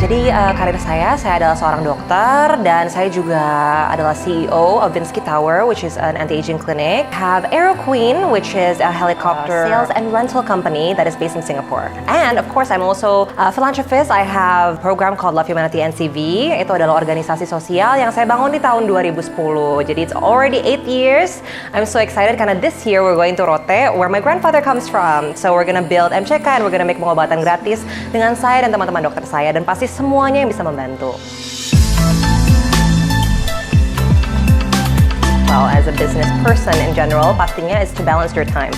Jadi karir saya adalah seorang dokter dan saya juga adalah CEO of Vinski Tower, which is an anti-aging clinic. Have Aero Queen, which is a helicopter sales and rental company that is based in Singapore. And of course, I'm also a philanthropist. I have a program called Love Humanity NCV. Itu adalah organisasi sosial yang saya bangun di tahun 2010. Jadi it's already 8 years. I'm so excited karena this year we're going to Rote, where my grandfather comes from. So we're gonna build MCK and we're gonna make pengobatan gratis dengan saya dan teman-teman dokter saya, dan pasti semuanya yang bisa membantu. Well, as a business person in general, pastinya is to balance your time.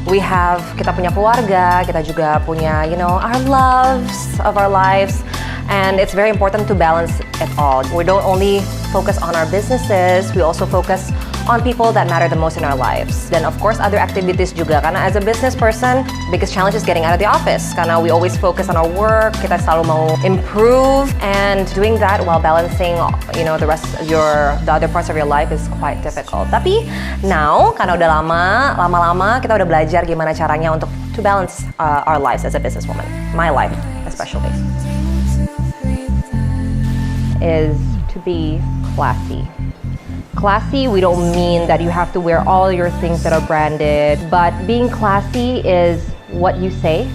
Kita punya keluarga, kita juga punya, our loves of our lives, and it's very important to balance it all. We don't only focus on our businesses, we also focus on people that matter the most in our lives. Then of course other activities juga, karena as a business person, biggest challenge is getting out of the office. Karena we always focus on our work, kita selalu mau improve, and doing that while balancing, the other parts of your life is quite difficult. Tapi now, karena udah lama-lama kita udah belajar gimana caranya untuk to balance our lives as a businesswoman. My life, especially, is to be classy. Classy, we don't mean that you have to wear all your things that are branded, but being classy is what you say.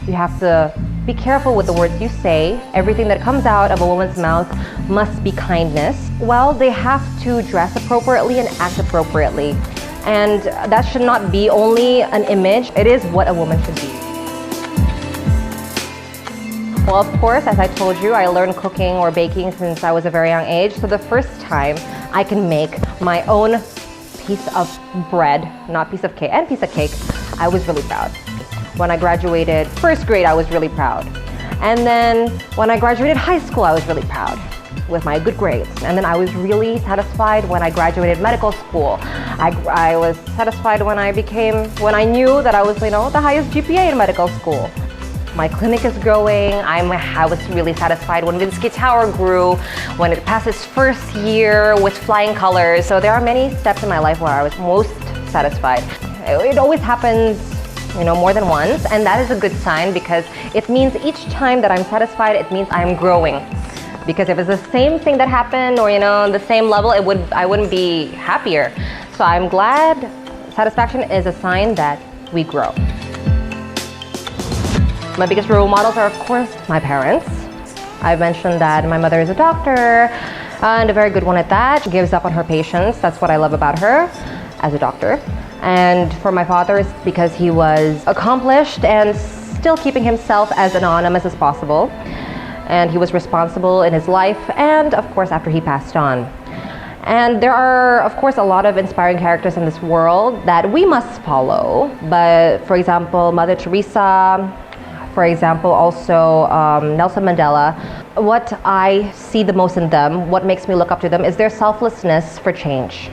You have to be careful with the words you say. Everything that comes out of a woman's mouth must be kindness. Well, they have to dress appropriately and act appropriately. And that should not be only an image, it is what a woman should be. Well, of course, as I told you, I learned cooking or baking since I was a very young age. So the first time I can make my own piece of bread, not piece of cake, and piece of cake, I was really proud. When I graduated first grade, I was really proud. And then when I graduated high school, I was really proud with my good grades. And then I was really satisfied when I graduated medical school. I was satisfied when I knew that I was, the highest GPA in medical school. My clinic is growing. I was really satisfied when Vinski Tower grew, when it passed its first year with flying colors. So there are many steps in my life where I was most satisfied. It always happens, more than once, and that is a good sign because it means each time that I'm satisfied, it means I'm growing. Because if it's the same thing that happened or, the same level, I wouldn't be happier. So I'm glad. Satisfaction is a sign that we grow. My biggest role models are, of course, my parents. I've mentioned that my mother is a doctor, and a very good one at that. She gives up on her patients. That's what I love about her as a doctor. And for my father, it's because he was accomplished and still keeping himself as anonymous as possible. And he was responsible in his life and, of course, after he passed on. And there are, of course, a lot of inspiring characters in this world that we must follow. But, for example, Mother Teresa, for example, also Nelson Mandela. What I see the most in them, what makes me look up to them, is their selflessness for change.